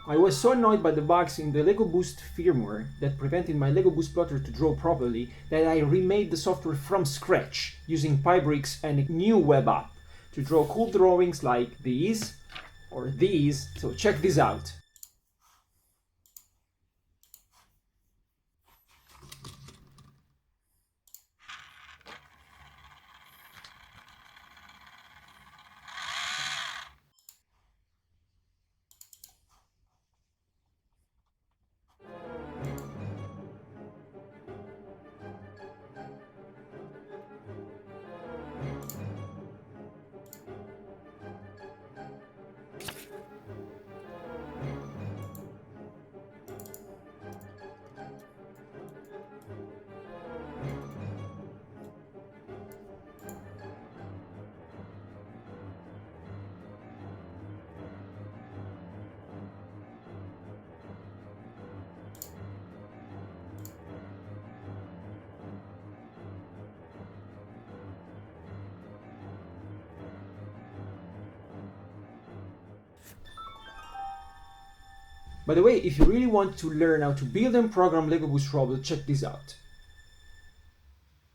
I was so annoyed by the bugs in the LEGO Boost firmware that prevented my LEGO Boost plotter to draw properly that I remade the software from scratch using Pybricks and a new web app to draw cool drawings like these or these, so check this out. By the way, if you really want to learn how to build and program LEGO Boost Robots, check this out.